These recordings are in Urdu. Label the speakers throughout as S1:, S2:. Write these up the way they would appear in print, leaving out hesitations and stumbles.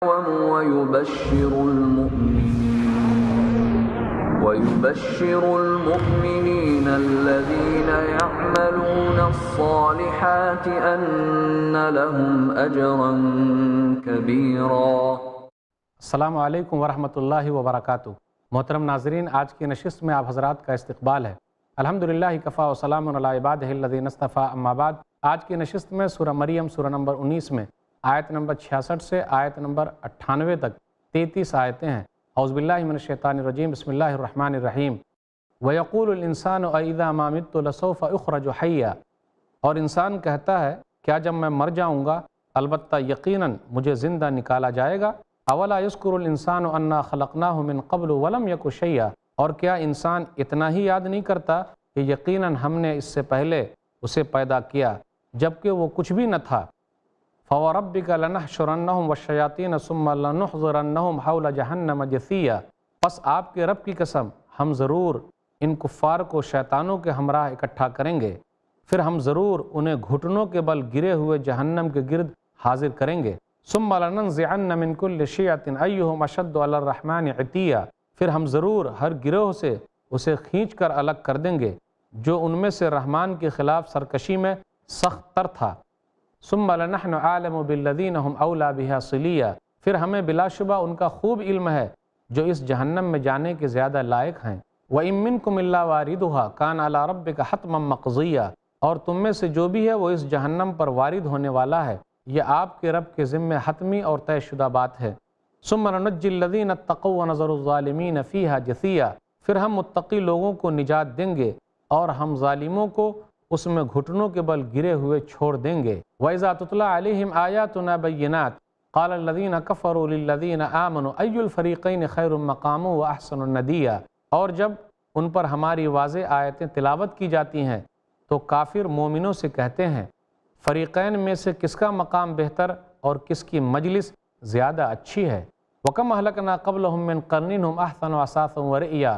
S1: ويبشر المؤمنين الذين يعملون الصالحات أن لهم أجرا كبيرا۔
S2: السلام علیکم ورحمۃ اللہ وبرکاتہ۔ محترم ناظرین، آج کی نشست میں آپ حضرات کا استقبال ہے۔ الحمدللہ کفا و سلام علی عبادہ الذین اصطفیٰ، اما بعد۔ آج کی نشست میں سورہ مریم سورہ نمبر 19 میں آیت نمبر 66 سے آیت نمبر 98 تک 33 آیتیں ہیں۔ اعوذ باللہ من الشیطان الرجیم، بسم اللہ الرحمن الرحیم۔ وَيَقُولُ الْإِنسَانُ أَإِذَا مَا مِتُّ لَسَوْفَ أُخْرَجُ حَيًّا، اور انسان کہتا ہے کیا جب میں مر جاؤں گا البتہ یقیناً مجھے زندہ نکالا جائے گا۔ أَوَلَا يَذْكُرُ الْإِنسَانُ أَنَّا خَلَقْنَاهُ مِن قَبْلُ وَلَمْ يَكُ شَيْئًا، اور کیا انسان اتنا ہی یاد نہیں کرتا کہ یقیناً ہم نے اس سے پہلے اسے پیدا کیا جبکہ وہ کچھ بھی نہ تھا۔ فَوَرَبِّكَ لَنَحْشُرَنَّهُمْ وَالشَّيَاطِينَ ثُمَّ لَنُحْضِرَنَّهُمْ حَوْلَ جَهَنَّمَ جِثِيًّا، پس آپ کے رب کی قسم ہم ضرور ان کفار کو شیطانوں کے ہمراہ اکٹھا کریں گے، پھر ہم ضرور انہیں گھٹنوں کے بل گرے ہوئے جہنم کے گرد حاضر کریں گے۔ ثُمَّ لَنَنزِعَنَّ مِن كُلِّ شِيعَةٍ أَيُّهُمْ أَشَدُّ عَلَى الرَّحْمَنِ عِتِيًّا، پھر ہم ضرور ہر گروہ سے اسے کھینچ کر الگ کر دیں گے جو ان میں سے رحمان کے خلاف سرکشی میں سخت تر تھا۔ ثُمَّ لَنَحْنُ أَعْلَمُ بِالَّذِينَ هُمْ أَوْلَى بِهَا صِلِيًّا، پھر ہمیں بلا شبہ ان کا خوب علم ہے جو اس جہنم میں جانے کے زیادہ لائق ہیں۔ وَإِن مِّنكُمْ إِلَّا وَارِدُهَا كَانَ عَلَى رَبِّكَ حَتْمًا مَّقْضِيًّا، اور تم میں سے جو بھی ہے وہ اس جہنم پر وارد ہونے والا ہے، یہ آپ کے رب کے ذمہ حتمی اور طے شدہ بات ہے۔ ثُمَّ نُنَجِّي الَّذِينَ اتَّقَوْا وَنَذَرُ الظَّالِمِينَ فِيهَا جِثِيًّا، پھر ہم متقی لوگوں کو نجات دیں گے اور ہم ظالموں کو اس میں گھٹنوں کے بل گرے ہوئے چھوڑ دیں گے۔ وَإِذَا تُتْلَىٰ عَلَيْهِمْ آيَاتُنَا بَيِّنَاتٍ قَالَ الَّذِينَ كَفَرُوا لِلَّذِينَ آمَنُوا أَيُّ الْفَرِيقَيْنِ خَيْرٌ مَّقَامًا وَأَحْسَنُ نَدِيًّا، اور جب ان پر ہماری واضح آیتیں تلاوت کی جاتی ہیں تو کافر مومنوں سے کہتے ہیں فریقین میں سے کس کا مقام بہتر اور کس کی مجلس زیادہ اچھی ہے۔ وَكَمْ أَهْلَكْنَا قَبْلَهُم مِّن قَرْنٍ هُمْ أَحْسَنُ أَثَاثًا وَرِئْيًا،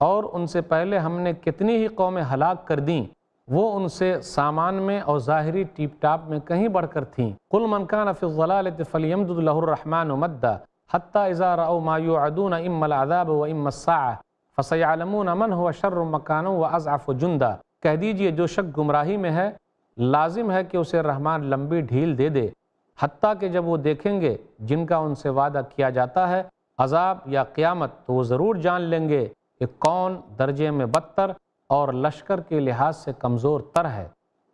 S2: اور ان سے پہلے ہم نے کتنی ہی قومیں ہلاک کر دیں، وہ ان سے سامان میں اور ظاہری ٹیپ ٹاپ میں کہیں بڑھ کر تھیں۔ قُلْ مَنْ كَانَ فِي الضَّلَالَةِ فَلْيَمْدُدْ لَهُ الرَّحْمَنُ مَدًّا حَتَّى إِذَا رَأَوْا مَا يُوعَدُونَ إِمَّا الْعَذَابَ وَإِمَّا السَّاعَةُ فَسَيَعْلَمُونَ مَنْ هُوَ شَرٌّ مَّكَانًا وَأَضْعَفُ جُنْدًا، کہہ دیجئے جو شخص گمراہی میں ہے لازم ہے کہ اسے رحمان لمبی ڈھیل دے دے، حتیٰ کہ جب وہ دیکھیں گے جن کا ان سے وعدہ کیا جاتا ہے عذاب یا قیامت تو وہ ضرور جان لیں گے کہ کون درجے میں بدتر اور لشکر کے لحاظ سے کمزور تر ہے۔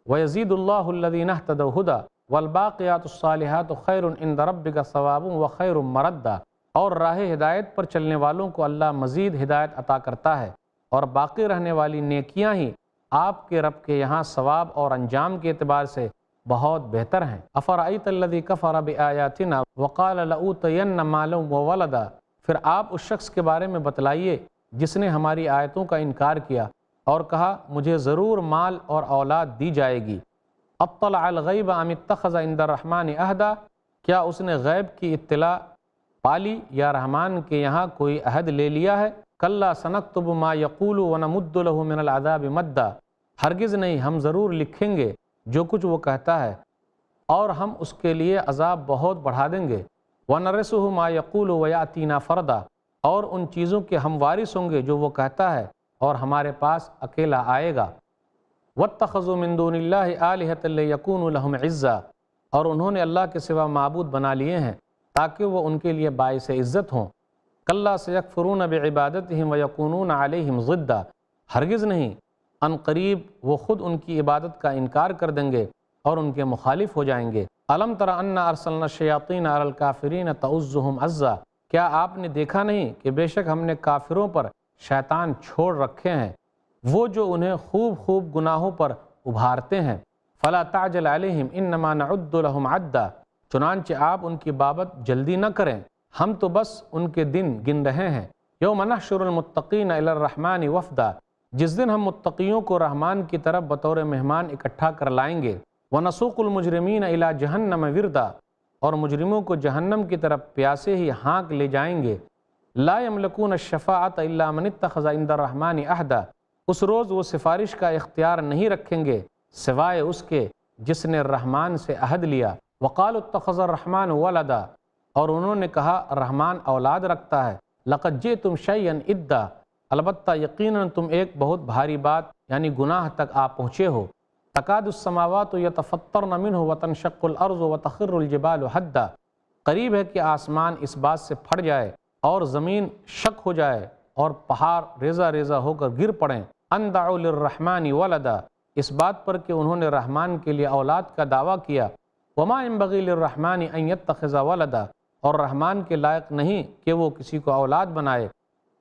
S2: وَيَزِيدُ اللَّهُ الَّذِينَ اهْتَدَوْا هُدًى وَالْبَاقِيَاتُ الصَّالِحَاتُ خَيْرٌ عِندَ رَبِّكَ ثَوَابٌ وَخَيْرٌ مَّرَدًّا، اور راہ ہدایت پر چلنے والوں کو اللہ مزید ہدایت عطا کرتا ہے اور باقی رہنے والی نیکیاں ہی آپ کے رب کے یہاں ثواب اور انجام کے اعتبار سے بہت بہتر ہیں۔ أَفَرَأَيْتَ الَّذِي كَفَرَ بِآيَاتِنَا وَقَالَ لَأُوتَيَنَّ مَالًا وَوَلَدًا، پھر آپ اس شخص کے بارے میں بتلائیے جس نے ہماری آیتوں کا انکار کیا اور کہا مجھے ضرور مال اور اولاد دی جائے گی۔ اطلع الغیب ام اتخذ عند الرحمن عہدا، کیا اس نے غیب کی اطلاع پالی یا رحمان کے یہاں کوئی عہد لے لیا ہے؟ کلا سنکتب ما یقول ونمد له من العذاب مدا، ہرگز نہیں، ہم ضرور لکھیں گے جو کچھ وہ کہتا ہے اور ہم اس کے لیے عذاب بہت بڑھا دیں گے۔ ونرثه ما یقول ویاتینا فردا، اور ان چیزوں کے ہم وارث ہوں گے جو وہ کہتا ہے اور ہمارے پاس اکیلا آئے گا۔ واتخذوا من دون اللہ آلہۃ لیکونوا لہم عزا، اور انہوں نے اللہ کے سوا معبود بنا لیے ہیں تاکہ وہ ان کے لیے باعث عزت ہوں۔ کلا سیکفرون بعبادتہم ویکونون علیہم ضدا، ہرگز نہیں، ان قریب وہ خود ان کی عبادت کا انکار کر دیں گے اور ان کے مخالف ہو جائیں گے۔ الم تر انا ارسلنا الشیاطین علی الکافرین تعزهم عزا، کیا آپ نے دیکھا نہیں کہ بے شک ہم نے کافروں پر شیطان چھوڑ رکھے ہیں وہ جو انہیں خوب خوب گناہوں پر ابھارتے ہیں۔ فلا تعجل علیہم انما نعد لهم عدا، چنانچہ آپ ان کی بابت جلدی نہ کریں، ہم تو بس ان کے دن گن رہے ہیں۔ یوم نحشر المتقین الی الرحمن وفدا، جس دن ہم متقیوں کو رحمان کی طرف بطور مہمان اکٹھا کر لائیں گے۔ ونسوق المجرمین الی جہنم وردا، اور مجرموں کو جہنم کی طرف پیاسے ہی ہانک لے جائیں گے۔ لا یملکون الشفاعۃ الا من اتخذ عند الرحمن عہدا، اس روز وہ سفارش کا اختیار نہیں رکھیں گے سوائے اس کے جس نے رحمان سے عہد لیا۔ وقالوا اتخذ الرحمن ولدا، اور انہوں نے کہا رحمان اولاد رکھتا ہے۔ لقد جئتم شیئا ادا، البتہ یقیناً تم ایک بہت بھاری بات یعنی گناہ تک آپ پہنچے ہو۔ تکاد السماوات یتفطرن منہ وتنشق الارض وتخر الجبال حدا، قریب ہے کہ آسمان اس بات سے پھٹ جائے اور زمین شق ہو جائے اور پہاڑ ریزہ ریزہ ہو کر گر پڑیں۔ ان دعوا للرحمن ولدا، اس بات پر کہ انہوں نے رحمان کے لیے اولاد کا دعویٰ کیا۔ وما ينبغي للرحمن ان يتخذ ولدا، اور رحمان کے لائق نہیں کہ وہ کسی کو اولاد بنائے۔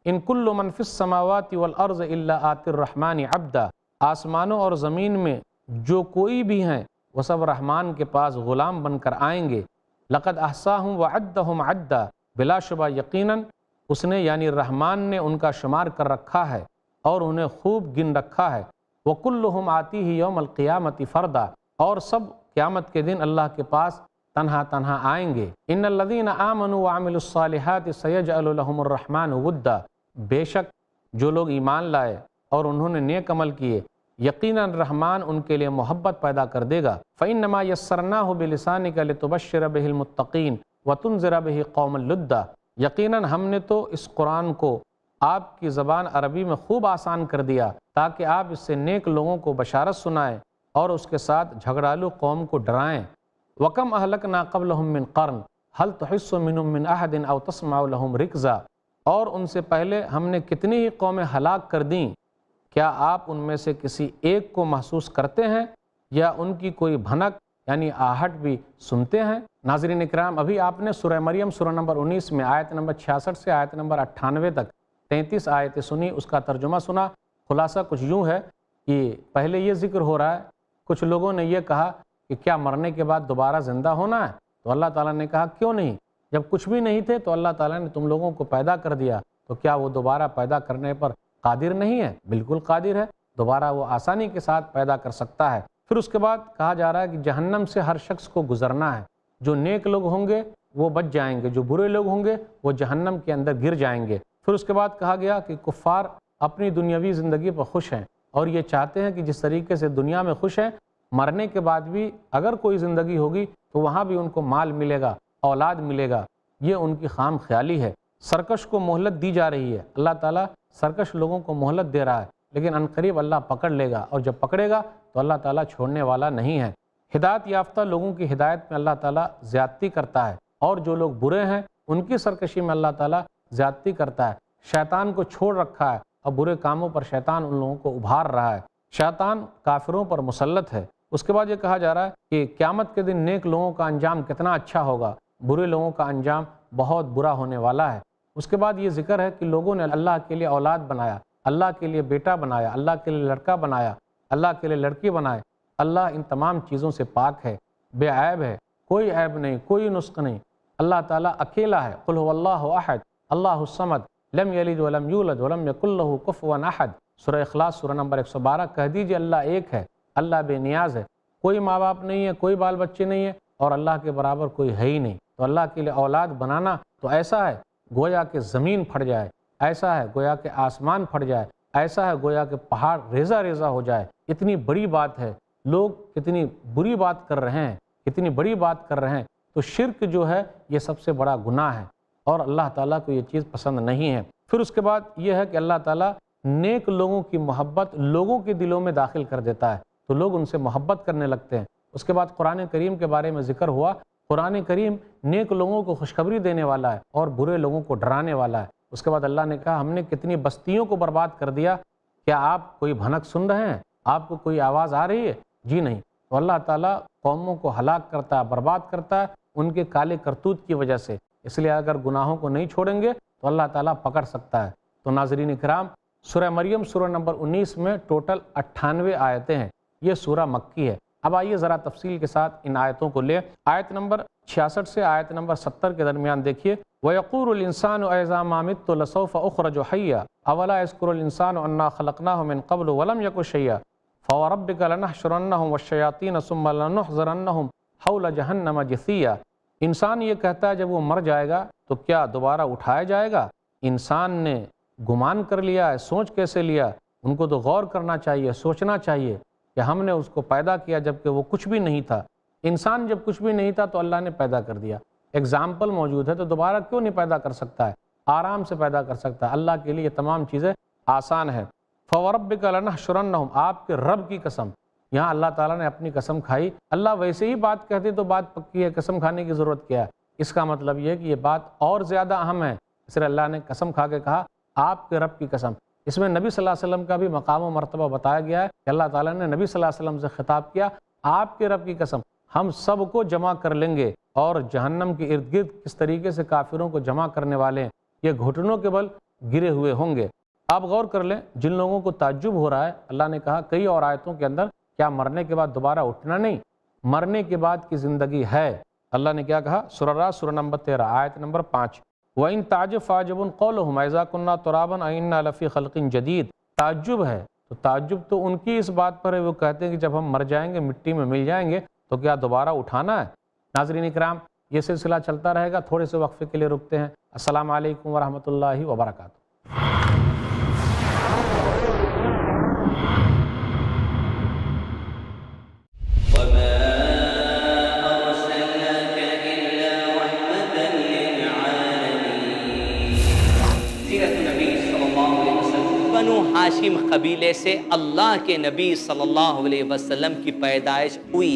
S2: ان کل من فی السماوات والارض الا آتی الرحمن عبدا، آسمانوں اور زمین میں جو کوئی بھی ہیں وہ سب رحمان کے پاس غلام بن کر آئیں گے۔ لقد احصاہم وعدہم عدا، بلا شبہ یقیناً اس نے یعنی رحمان نے ان کا شمار کر رکھا ہے اور انہیں خوب گن رکھا ہے۔ وکلہم آتیہ یوم القیامۃ فردا، اور سب قیامت کے دن اللہ کے پاس تنہا تنہا آئیں گے۔ ان الذین آمنوا وعملوا الصالحات سیجعل لهم الرحمن ودا، بے شک جو لوگ ایمان لائے اور انہوں نے نیک عمل کیے یقیناً رحمان ان کے لیے محبت پیدا کر دے گا۔ فإنما یسرناہ بلسانک لتبشر بہ المتقین وتنذر بہ قوما لدا، یقیناً ہم نے تو اس قرآن کو آپ کی زبان عربی میں خوب آسان کر دیا تاکہ آپ اس سے نیک لوگوں کو بشارت سنائیں اور اس کے ساتھ جھگڑالو قوم کو ڈرائیں۔ وَكَمْ أَهْلَكْنَا قَبْلَهُمْ مِنْ قَرْنٍ هَلْ تُحِسُّ مِنْهُمْ مِنْ أَحَدٍ أَوْ تَسْمَعُ لَهُمْ رِكْزًا، اور ان سے پہلے ہم نے کتنی ہی قومیں ہلاک کر دیں، کیا آپ ان میں سے کسی ایک کو محسوس کرتے ہیں یا ان کی کوئی بھنک یعنی آہٹ بھی سنتے ہیں؟ ناظرین اکرام، ابھی آپ نے سورہ مریم سورہ نمبر 19 میں آیت نمبر 66 سے آیت نمبر 98 تک 33 آیتیں سنی، اس کا ترجمہ سنا۔ خلاصہ کچھ یوں ہے کہ پہلے یہ ذکر ہو رہا ہے، کچھ لوگوں نے یہ کہا کہ کیا مرنے کے بعد دوبارہ زندہ ہونا ہے؟ تو اللہ تعالیٰ نے کہا کیوں نہیں، جب کچھ بھی نہیں تھے تو اللہ تعالیٰ نے تم لوگوں کو پیدا کر دیا، تو کیا وہ دوبارہ پیدا کرنے پر قادر نہیں ہے؟ بالکل قادر ہے، دوبارہ وہ آسانی کے ساتھ پیدا کر سکتا ہے۔ پھر اس کے بعد کہا جا رہا ہے کہ جہنم سے ہر شخص کو گزرنا ہے، جو نیک لوگ ہوں گے وہ بچ جائیں گے، جو برے لوگ ہوں گے وہ جہنم کے اندر گر جائیں گے۔ پھر اس کے بعد کہا گیا کہ کفار اپنی دنیاوی زندگی پر خوش ہیں اور یہ چاہتے ہیں کہ جس طریقے سے دنیا میں خوش ہیں، مرنے کے بعد بھی اگر کوئی زندگی ہوگی تو وہاں بھی ان کو مال ملے گا، اولاد ملے گا۔ یہ ان کی خام خیالی ہے۔ سرکش کو مہلت دی جا رہی ہے، اللہ تعالیٰ سرکش لوگوں کو مہلت دے رہا ہے، لیکن عنقریب اللہ پکڑ لے گا، اور جب پکڑے گا تو اللہ تعالیٰ چھوڑنے والا نہیں ہے۔ ہدایت یافتہ لوگوں کی ہدایت میں اللہ تعالیٰ زیادتی کرتا ہے، اور جو لوگ برے ہیں ان کی سرکشی میں اللہ تعالیٰ زیادتی کرتا ہے۔ شیطان کو چھوڑ رکھا ہے اور برے کاموں پر شیطان ان لوگوں کو ابھار رہا ہے۔ شیطان کافروں پر مسلط ہے۔ اس کے بعد یہ کہا جا رہا ہے کہ قیامت کے دن نیک لوگوں کا انجام کتنا اچھا ہوگا، برے لوگوں کا انجام بہت برا ہونے والا ہے۔ اس کے بعد یہ ذکر ہے کہ لوگوں نے اللہ کے لیے اولاد بنایا، اللہ کے لیے بیٹا بنایا، اللہ کے لیے لڑکا بنایا، اللہ کے لیے لڑکی بنائے۔ اللہ ان تمام چیزوں سے پاک ہے، بے عیب ہے، کوئی عیب نہیں، کوئی نسخ نہیں۔ اللہ تعالیٰ اکیلا ہے۔ قل هو اللہ احد اللہ الصمد لم یلد ولم یولد ولم یکن له کفوا احد، سورہ اخلاص سورہ نمبر 112۔ کہہ دیجئے اللہ ایک ہے، اللہ بے نیاز ہے، کوئی ماں باپ نہیں ہے، کوئی بال بچے نہیں ہے، اور اللہ کے برابر کوئی ہے ہی نہیں۔ تو اللہ کے لیے اولاد بنانا تو ایسا ہے گویا کہ زمین پھٹ جائے، ایسا ہے گویا کہ آسمان پھٹ جائے، ایسا ہے گویا کہ پہاڑ ریزہ ریزہ ہو جائے۔ اتنی بڑی بات ہے، لوگ کتنی بری بات کر رہے ہیں، کتنی بڑی بات کر رہے ہیں۔ تو شرک جو ہے یہ سب سے بڑا گناہ ہے، اور اللہ تعالیٰ کو یہ چیز پسند نہیں ہے۔ پھر اس کے بعد یہ ہے کہ اللہ تعالیٰ نیک لوگوں کی محبت لوگوں کے دلوں میں داخل کر دیتا ہے، تو لوگ ان سے محبت کرنے لگتے ہیں۔ اس کے بعد قرآن کریم کے بارے میں ذکر ہوا۔ قرآن کریم نیک لوگوں کو خوشخبری دینے والا ہے اور برے لوگوں کو ڈرانے والا ہے۔ اس کے بعد اللہ نے کہا ہم نے کتنی بستیوں کو برباد کر دیا، کیا آپ کوئی بھنک سن رہے ہیں؟ آپ کو کوئی آواز آ رہی ہے؟ جی نہیں۔ تو اللہ تعالیٰ قوموں کو ہلاک کرتا ہے، برباد کرتا ہے ان کے کالے کرتوت کی وجہ سے۔ اس لیے اگر گناہوں کو نہیں چھوڑیں گے تو اللہ تعالیٰ پکڑ سکتا ہے۔ تو ناظرین اکرام، سورہ مریم سورہ نمبر 19 میں ٹوٹل 98 آیتیں ہیں۔ یہ سورہ مکی ہے۔ اب آئیے ذرا تفصیل کے ساتھ ان آیتوں کو لیں۔ آیت نمبر 66 سے آیت نمبر 70 کے درمیان دیکھیے، وَيَقُولُ الْإِنسَانُ أَإِذَا مَا مِتُّ لَسَوْفَ أُخْرَجُ حَيًّا أَوَلَا يَذْكُرُ الْإِنسَانُ أَنَّا خَلَقْنَاهُ مِنْ قَبْلُ وَلَمْ يَكُ شَيْئًا فَوَرَبِّكَ لَنَحْشُرَنَّهُمْ وَالشَّيَاطِينَ ثُمَّ لَنُحْضِرَنَّهُمْ حَوْلَ جَهَنَّمَ جِثِيًّا۔ انسان یہ کہتا ہے جب وہ مر جائے گا تو کیا دوبارہ اٹھایا جائے گا؟ انسان نے گمان کر لیا ہے، سوچ کیسے لیا؟ ان کو تو غور کرنا چاہیے، سوچنا چاہیے کہ ہم نے اس کو پیدا کیا جبکہ وہ کچھ بھی نہیں تھا۔ انسان جب کچھ بھی نہیں تھا تو اللہ نے پیدا کر دیا۔ ایگزامپل موجود ہے تو دوبارہ کیوں نہیں پیدا کر سکتا ہے؟ آرام سے پیدا کر سکتا ہے۔ اللہ کے لیے یہ تمام چیزیں آسان ہے۔ فَوَرَبِّكَ لَنَحْشُرَنَّهُمْ، آپ کے رب کی قسم، یہاں اللہ تعالیٰ نے اپنی قسم کھائی۔ اللہ ویسے ہی بات کہتے تو بات پکی ہے، قسم کھانے کی ضرورت کیا ہے؟ اس کا مطلب یہ ہے کہ یہ بات اور زیادہ اہم ہے، اس لیے اللہ نے قسم کھا کے کہا آپ کے رب کی قسم۔ اس میں نبی صلی اللہ علیہ وسلم کا بھی مقام و مرتبہ بتایا گیا ہے کہ اللہ تعالیٰ نے نبی صلی اللہ علیہ وسلم سے خطاب کیا، آپ کے رب کی قسم ہم سب کو جمع کر لیں گے، اور جہنم کے ارد گرد کس طریقے سے کافروں کو جمع کرنے والے ہیں، یہ گھٹنوں کے بل گرے ہوئے ہوں گے۔ آپ غور کر لیں، جن لوگوں کو تعجب ہو رہا ہے، اللہ نے کہا کئی اور آیتوں کے اندر کیا مرنے کے بعد دوبارہ اٹھنا نہیں، مرنے کے بعد کی زندگی ہے۔ اللہ نے کیا کہا؟ سورہ راعد سورہ نمبر 13 آیت نمبر 5، وَإِن تَعْجَبْ فَعَجَبٌ قَوْلُهُمْ أَإِذَا كُنَّا تُرَابًا أَإِنَّا لَفِي خَلْقٍ جَدِيدٍ۔ تعجب ہے تو تعجب تو ان کی اس بات پر ہے، وہ کہتے ہیں کہ جب ہم مر جائیں گے، مٹی میں مل جائیں گے تو کیا دوبارہ اٹھانا ہے؟ ناظرین اکرام، یہ سلسلہ چلتا رہے گا، تھوڑے سے وقفے کے لیے رکتے ہیں۔ السلام علیکم ورحمۃ اللہ وبرکاتہ۔
S3: بنو ہاشم قبیلے سے اللہ کے نبی صلی اللہ علیہ وسلم کی پیدائش ہوئی۔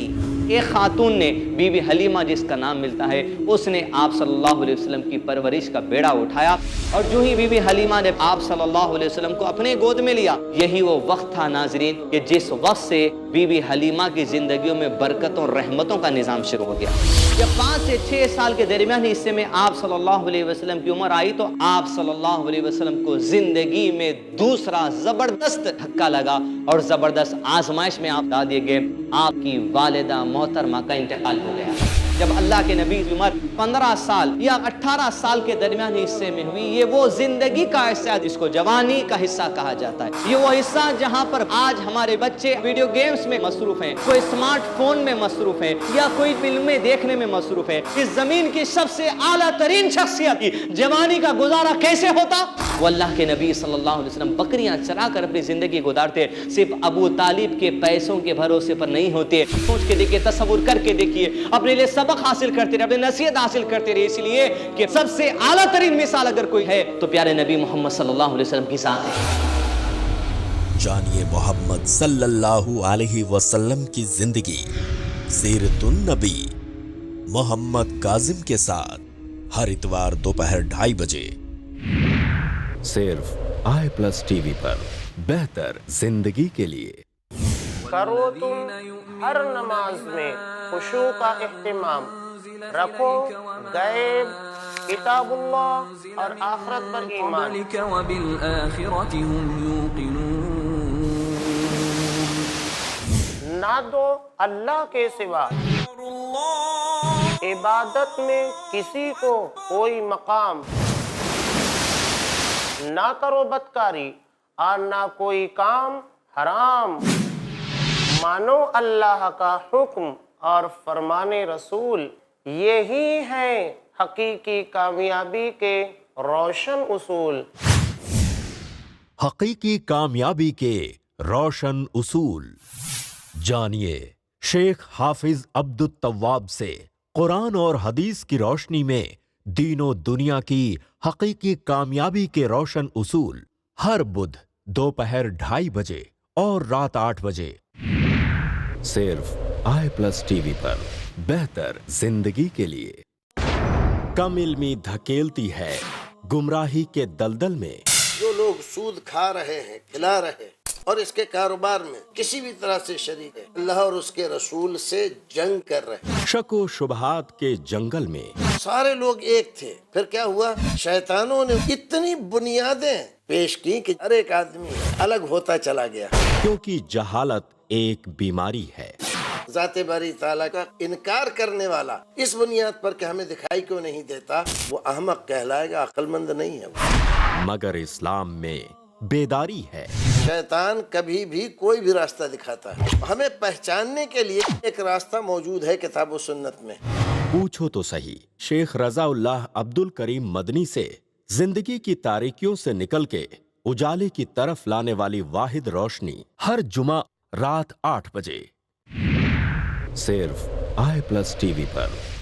S3: ایک خاتون نے، بی بی حلیمہ جس کا نام ملتا ہے، اس نے آپ صلی اللہ علیہ وسلم کی پرورش کا بیڑا اٹھایا، اور جو ہی بی بی حلیمہ نے آپ صلی اللہ علیہ وسلم کو اپنے گود میں لیا، یہی وہ وقت تھا ناظرین کہ جس وقت سے بی بی حلیمہ کی زندگیوں میں برکتوں اور رحمتوں کا نظام شروع ہو گیا۔ جب 5 سے 6 سال کے درمیانی حصے میں آپ صلی اللہ علیہ وسلم کی عمر آئی تو آپ صلی اللہ علیہ وسلم کو زندگی میں دوسرا زبردست دھکا لگا اور زبردست آزمائش میں آپ ڈال دیے گئے۔ آپ کی والدہ محترمہ کا انتقال ہو گیا۔ جب اللہ کے نبی کی عمر 15 سال یا 18 سال کے درمیانی حصے میں ہوئی، یہ وہ زندگی کا حصہ ہے جس کو جوانی کا حصہ کہا جاتا ہے۔ یہ وہ حصہ جہاں پر آج ہمارے بچے ویڈیو گیمز میں مصروف ہیں، کوئی اسمارٹ فون میں مصروف ہے، یا کوئی فلمیں دیکھنے میں مصروف ہے۔ اس زمین کی سب سے اعلیٰ ترین شخصیت کی جوانی کا گزارا کیسے ہوتا؟ وہ اللہ کے نبی صلی اللہ علیہ وسلم بکریاں چرا کر اپنی زندگی گزارتے، صرف ابو طالب کے پیسوں کے بھروسے پر نہیں ہوتے۔ سوچ کے دیکھیے، تصور کر کے دیکھیے، اپنے لیے سبق حاصل کرتے رہے، اپنے نصیحت حاصل کرتے رہے، اس لیے کہ سب سے اعلیٰ ترین مثال اگر کوئی ہے تو پیارے نبی محمد صلی اللہ علیہ وسلم کی ذات ہے۔
S4: جانیے محمد صلی اللہ علیہ وسلم کی زندگی، سیرت النبی محمد کاظم کے ساتھ ہر اتوار دوپہر 2:30 بجے صرف i+ ٹی وی پر، بہتر زندگی کے لیے۔
S5: کرو تم ہر نماز میں خشوع کا اہتمام، رکھو غیب، کتاب اللہ اور آخرت پر ایمان۔
S1: وبالآخرة هم يوقنون۔
S5: نہ دو اللہ کے سوا عبادت میں کسی کو کوئی مقام، نہ کرو بدکاری اور نہ کوئی کام حرام، مانو اللہ کا حکم اور فرمان رسول، یہی ہیں حقیقی کامیابی کے روشن اصول۔
S4: حقیقی کامیابی کے روشن اصول جانیے شیخ حافظ عبد التواب سے قرآن اور حدیث کی روشنی میں دین و دنیا کی حقیقی کامیابی کے روشن اصول، ہر بدھ دوپہر 2:30 بجے اور رات 8 بجے صرف i+ ٹی وی پر، بہتر زندگی کے لیے۔ کم علمی دھکیلتی ہے گمراہی کے دلدل میں۔
S6: جو لوگ سود کھا رہے ہیں، کھلا رہے ہیں اور اس کے کاروبار میں کسی بھی طرح سے شریک ہے، اللہ اور اس کے رسول سے جنگ کر رہے ہیں۔
S4: شک و شبہات کے جنگل میں
S6: سارے لوگ ایک تھے، پھر کیا ہوا؟ شیطانوں نے اتنی بنیادیں پیش کی کہ ہر ایک آدمی الگ ہوتا چلا گیا،
S4: کیونکہ جہالت ایک بیماری ہے۔
S6: ذات باری تعالیٰ کا انکار کرنے والا اس بنیاد پر کہ ہمیں دکھائی کیوں نہیں دیتا، وہ احمق کہلائے گا، عقل مند نہیں ہے وہ۔
S4: مگر اسلام میں بیداری ہے۔
S6: شیطان کبھی بھی کوئی بھی راستہ دکھاتا ہے، ہمیں پہچاننے کے لیے ایک راستہ موجود ہے کتاب و سنت میں۔
S4: پوچھو تو صحیح شیخ رضا اللہ عبد الکریم مدنی سے، زندگی کی تاریکیوں سے نکل کے اجالے کی طرف لانے والی واحد روشنی، ہر جمعہ رات 8 بجے صرف i+ T V per,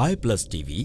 S4: i+ TV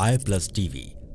S4: i+ TV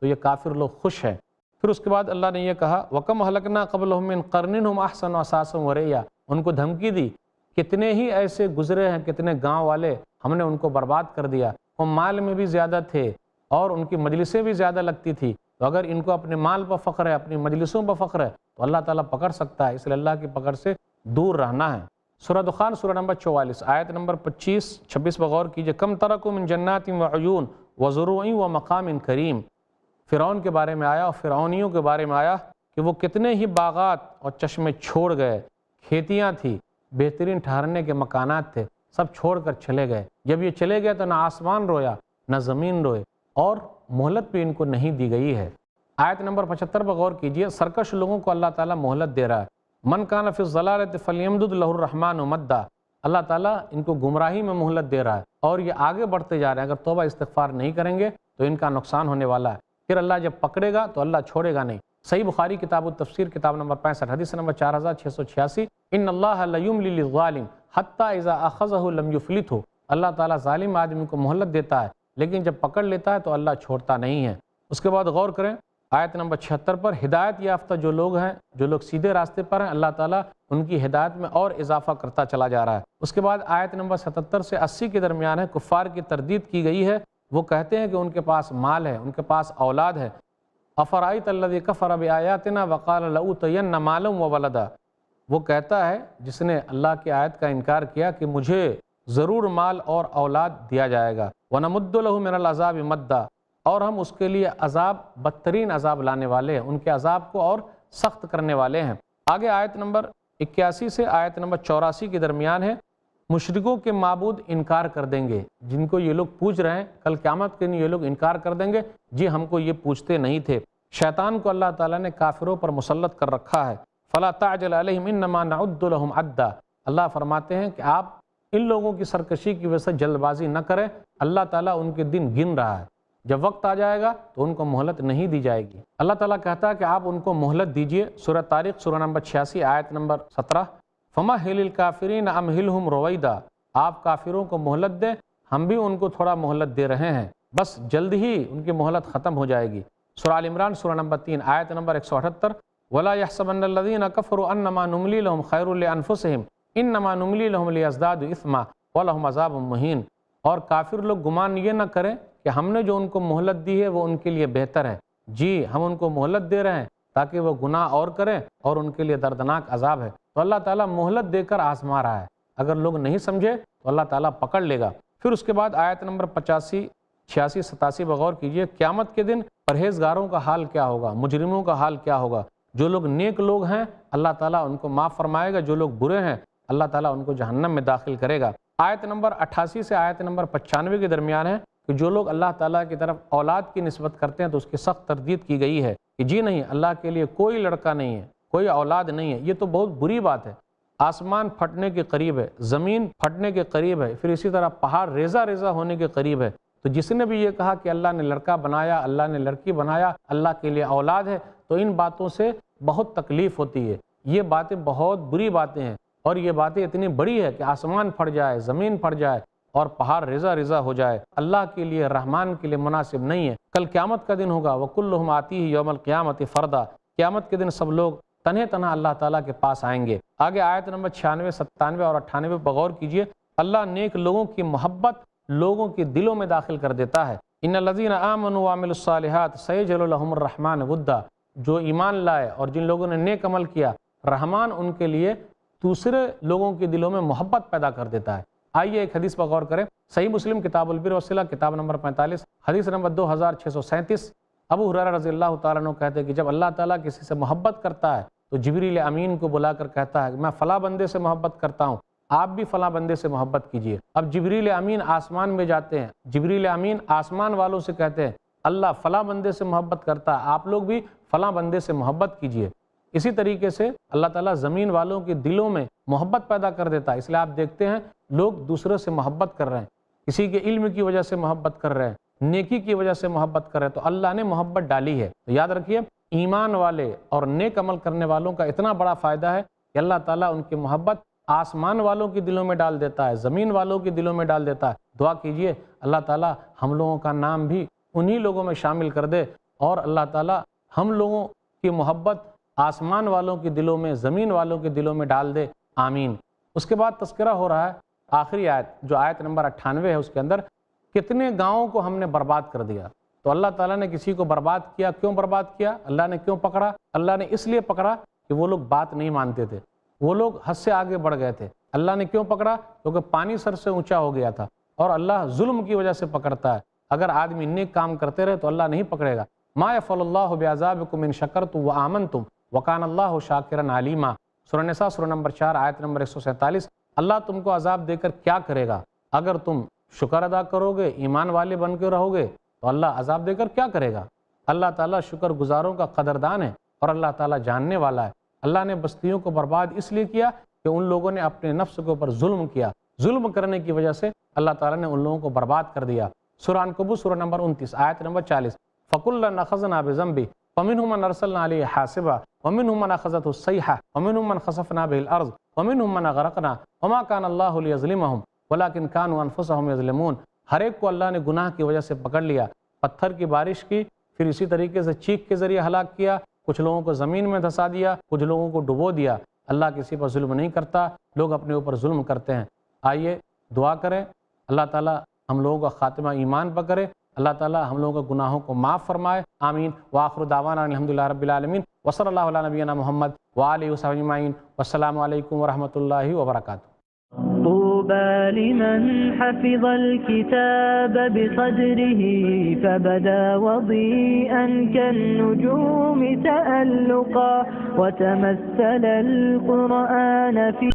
S2: تو یہ کافر لوگ خوش ہیں۔ پھر اس کے بعد اللہ نے یہ کہا وَكَمْ هَلَكْنَا قَبْلَهُم مِّن قَرْنٍ هُمْ أَحْسَنُ أَثَاثًا وَرِئْيًا، ان کو دھمکی دی کتنے ہی ایسے گزرے ہیں، کتنے گاؤں والے ہم نے ان کو برباد کر دیا، وہ مال میں بھی زیادہ تھے اور ان کی مجلسیں بھی زیادہ لگتی تھی، تو اگر ان کو اپنے مال پر فخر ہے، اپنی مجلسوں پر فخر ہے تو اللہ تعالیٰ پکڑ سکتا ہے، اس لیے اللہ کی پکڑ سے دور رہنا ہے۔ سورہ دخان سورہ نمبر 44 آیت نمبر 25-26 بغور کیجئے کم ترکوا من جنات وعیون وزروع ومقام کریم، فرعون کے بارے میں آیا اور فرعونیوں کے بارے میں آیا کہ وہ کتنے ہی باغات اور چشمے چھوڑ گئے، کھیتیاں تھی، بہترین ٹھہرنے کے مکانات تھے، سب چھوڑ کر چلے گئے۔ جب یہ چلے گئے تو نہ آسمان رویا نہ زمین روئے اور مہلت بھی ان کو نہیں دی گئی ہے۔ آیت نمبر 75 پر غور کیجئے، سرکش لوگوں کو اللہ تعالیٰ مہلت دے رہا ہے۔ من کان فی الضلالۃ فلیمدد لہ الرحمن مدا، اللہ تعالیٰ ان کو گمراہی میں مہلت دے رہا ہے اور یہ آگے بڑھتے جا رہے ہیں، اگر توبہ استغفار نہیں کریں گے تو ان کا نقصان ہونے والا ہے، پھر اللہ جب پکڑے گا تو اللہ چھوڑے گا نہیں۔ صحیح بخاری کتاب التفسیر کتاب نمبر 65 حدیث نمبر 4686 ان اللہ لیملی للظالم حتی اذا اخذہ لم یفلتہ، اللہ تعالیٰ ظالم آدمی کو مہلت دیتا ہے لیکن جب پکڑ لیتا ہے تو اللہ چھوڑتا نہیں ہے۔ اس کے بعد غور کریں آیت نمبر 76 پر، ہدایت یافتہ جو لوگ ہیں، جو لوگ سیدھے راستے پر ہیں، اللہ تعالیٰ ان کی ہدایت میں اور اضافہ کرتا چلا جا رہا ہے۔ اس کے بعد آیت نمبر 77 سے 80 کے درمیان ہے، کفار کی تردید کی گئی ہے، وہ کہتے ہیں کہ ان کے پاس مال ہے، ان کے پاس اولاد ہے۔ افرأیت الذی کفر بآیاتنا وقال لأوتین مالا وولدا، وہ کہتا ہے جس نے اللہ کی آیت کا انکار کیا کہ مجھے ضرور مال اور اولاد دیا جائے گا، وَنَمُدُّ لَهُ مِنَ الْعَذَابِ مَدًّا، اور ہم اس کے لیے عذاب بدترین عذاب لانے والے ہیں، ان کے عذاب کو اور سخت کرنے والے ہیں۔ آگے آیت نمبر 81 سے آیت نمبر 84 کے درمیان ہے، مشرکوں کے معبود انکار کر دیں گے، جن کو یہ لوگ پوج رہے ہیں کل قیامت کے دن یہ لوگ انکار کر دیں گے جی ہم کو یہ پوچھتے نہیں تھے۔ شیطان کو اللہ تعالیٰ نے کافروں پر مسلط کر رکھا ہے، فلا تعجل علیہم انما نعد لهم عدا، اللہ فرماتے ہیں کہ آپ ان لوگوں کی سرکشی کی وجہ سے جلد بازی نہ کریں، اللہ تعالیٰ ان کے دن گن رہا ہے، جب وقت آ جائے گا تو ان کو مہلت نہیں دی جائے گی۔ اللہ تعالیٰ کہتا ہے کہ آپ ان کو مہلت دیجئے۔ سورہ طارق سورہ نمبر 86 آیت نمبر 17 فَمَهِّلِ الْكَافِرِينَ أَمْهِلْهُمْ رُوَيْدًا، آپ کافروں کو مہلت دیں، ہم بھی ان کو تھوڑا مہلت دے رہے ہیں، بس جلد ہی ان کی مہلت ختم ہو جائے گی۔ سورہ آل عمران سورہ نمبر 3 آیت نمبر 178 وَلَا يَحْسَبَنَّ الَّذِينَ كَفَرُوا أَنَّمَا نُمْلِي لَهُمْ خَيْرٌ لِأَنفُسِهِمْ إِنَّمَا نُمْلِي لَهُمْ لِيَزْدَادُوا إِثْمًا وَلَهُمْ عَذَابٌ مُهِينٌ، اور کافر لوگ گمان یہ نہ کریں کہ ہم نے جو ان کو مہلت دی ہے وہ ان کے لیے بہتر ہے، جی ہم ان کو مہلت دے رہے ہیں تاکہ وہ گناہ اور کریں اور ان کے لیے دردناک عذاب ہے۔ تو اللہ تعالیٰ مہلت دے کر آزما رہا ہے، اگر لوگ نہیں سمجھے تو اللہ تعالیٰ پکڑ لے گا۔ پھر اس کے بعد آیت نمبر 85 86 87 بغور کیجئے، قیامت کے دن پرہیزگاروں کا حال کیا ہوگا، مجرموں کا حال کیا ہوگا۔ جو لوگ نیک لوگ ہیں اللہ تعالیٰ ان کو معاف فرمائے گا، جو لوگ برے ہیں اللہ تعالیٰ ان کو جہنم میں داخل کرے گا۔ آیت نمبر 88 سے آیت نمبر 95 کے درمیان ہے کہ جو لوگ اللہ تعالیٰ کی طرف اولاد کی نسبت کرتے ہیں تو اس کی سخت تردید کی گئی ہے کہ جی نہیں، اللہ کے لیے کوئی لڑکا نہیں ہے، کوئی اولاد نہیں ہے، یہ تو بہت بری بات ہے۔ آسمان پھٹنے کے قریب ہے، زمین پھٹنے کے قریب ہے، پھر اسی طرح پہاڑ ریزہ ریزہ ہونے کے قریب ہے، تو جس نے بھی یہ کہا کہ اللہ نے لڑکا بنایا، اللہ نے لڑکی بنایا، اللہ کے لیے اولاد ہے، تو ان باتوں سے بہت تکلیف ہوتی ہے۔ یہ باتیں بہت بری باتیں ہیں اور یہ باتیں اتنی بڑی ہے کہ آسمان پھٹ جائے، زمین پھٹ جائے اور پہاڑ ریزہ ریزہ ہو جائے، اللہ کے لیے، رحمان کے لیے مناسب نہیں ہے۔ کل قیامت کا دن ہوگا، وَكُلُّهُمْ آتِيهِ يَوْمَ الْقِيَامَةِ فَرْدًا، قیامت کے دن سب لوگ تنہے تنہا اللہ تعالیٰ کے پاس آئیں گے۔ آگے آیت نمبر 96 97 اور 98 پر غور کیجئے، اللہ نیک لوگوں کی محبت لوگوں کے دلوں میں داخل کر دیتا ہے۔ ان الذین آمنوا وعملوا الصالحات سیجعل لهم الرحمن ودا، جو ایمان لائے اور جن لوگوں نے نیک عمل کیا، رحمان ان کے لیے دوسرے لوگوں کے دلوں میں محبت پیدا کر دیتا ہے۔ آئیے ایک حدیث پر غور کریں، صحیح مسلم کتاب البر والصلہ کتاب نمبر 45 حدیث نمبر 2637، ابو ہریرہ رضی اللہ تعالیٰ عنہ کہتے ہیں کہ جب اللہ تعالیٰ کسی سے محبت کرتا ہے تو جبریل امین کو بلا کر کہتا ہے کہ میں فلاں بندے سے محبت کرتا ہوں، آپ بھی فلاں بندے سے محبت کیجئے۔ اب جبریل امین آسمان میں جاتے ہیں، جبریل امین آسمان والوں سے کہتے ہیں اللہ فلاں بندے سے محبت کرتا ہے، آپ لوگ بھی فلاں بندے سے محبت کیجئے۔ اسی طریقے سے اللہ تعالیٰ زمین والوں کے دلوں میں محبت پیدا کر دیتا ہے، اس لیے آپ دیکھتے ہیں لوگ دوسروں سے محبت کر رہے ہیں، کسی کے علم کی وجہ سے محبت کر رہے ہیں، نیکی کی وجہ سے محبت کر رہے ہیں، تو اللہ نے محبت ڈالی ہے۔ تو یاد رکھیے ایمان والے اور نیک عمل کرنے والوں کا اتنا بڑا فائدہ ہے کہ اللہ تعالیٰ ان کی محبت آسمان والوں کے دلوں میں ڈال دیتا ہے، زمین والوں کے دلوں میں ڈال دیتا ہے۔ دعا کیجئے اللہ تعالیٰ ہم لوگوں کا نام بھی انہی لوگوں میں شامل کر دے اور اللہ تعالیٰ ہم لوگوں کی محبت آسمان والوں کے دلوں میں، زمین والوں کے دلوں میں ڈال دے، آمین۔ اس کے بعد تذکرہ ہو رہا ہے آخری آیت جو آیت نمبر 98 ہے، اس کے اندر کتنے گاؤں کو ہم نے برباد کر دیا۔ تو اللہ تعالیٰ نے کسی کو برباد کیا، کیوں برباد کیا؟ اللہ نے کیوں پکڑا؟ اللہ نے اس لیے پکڑا کہ وہ لوگ بات نہیں مانتے تھے، وہ لوگ حد سے آگے بڑھ گئے تھے۔ اللہ نے کیوں پکڑا؟ کیونکہ پانی سر سے اونچا ہو گیا تھا، اور اللہ ظلم کی وجہ سے پکڑتا ہے۔ اگر آدمی نیک کام کرتے رہے تو اللہ نہیں پکڑے گا۔ ما یفعل اللہ بعذابکم ان شکرتم وآمنتم وکان اللہ شاکرا علیما، سورہ نساء سورہ نمبر 4 آیت نمبر 147۔ اللہ تم کو عذاب دے کر کیا کرے گا؟ اگر تم شکر ادا کرو گے، ایمان والے بن کے رہو گے تو اللہ عذاب دے کر کیا کرے گا؟ اللہ تعالیٰ شکر گزاروں کا قدردان ہے، اور اللہ تعالیٰ جاننے والا ہے۔ اللہ نے بستیوں کو برباد اس لیے کیا کہ ان لوگوں نے اپنے نفس کے اوپر ظلم کیا، ظلم کرنے کی وجہ سے اللہ تعالیٰ نے ان لوگوں کو برباد کر دیا۔ سورہ عنکبوت سورہ نمبر 29 آیت نمبر 40، فَكُلًّا أَخَذْنَا بِذَنبِهِ فَمِنْهُم مَّنْ أَرْسَلْنَا عَلَيْهِ حَاصِبًا وَمِنْهُم مَّنْ أَخَذَتْهُ الصَّيْحَةُ وَمِنْهُم مَّنْ خَسَفْنَا بِهِ الْأَرْضَ وَمِنْهُم مَّنْ أَغْرَقْنَا وَمَا كَانَ اللَّهُ لِيَظْلِمَهُمْ وَلَكِنْ كَانُوا أَنفُسَهُمْ يَظْلِمُونَ۔ ہر ایک کو اللہ نے گناہ کی وجہ سے پکڑ لیا، پتھر کی بارش کی، پھر اسی طریقے سے چیخ کے ذریعے ہلاک کیا، کچھ لوگوں کو زمین میں دھسا دیا، کچھ لوگوں کو ڈبو دیا۔ اللہ کسی پر ظلم نہیں کرتا، لوگ اپنے اوپر ظلم کرتے ہیں۔ آئیے دعا کریں، اللہ تعالیٰ ہم لوگوں کا خاتمہ ایمان پر کرے، اللہ تعالیٰ ہم لوگوں کے گناہوں کو معاف فرمائے، آمین۔ وآخر دعوانا الحمدللہ رب العالمین، وصلی اللہ علی نبینا محمد وآلہ وصحبہ اجمعین، والسلام علیکم ورحمۃ اللہ وبرکاتہ۔
S7: طوبى لمن حفظ الكتاب بصدره فبدا وضيئا كالنجوم تألقا وتمثل القرآن في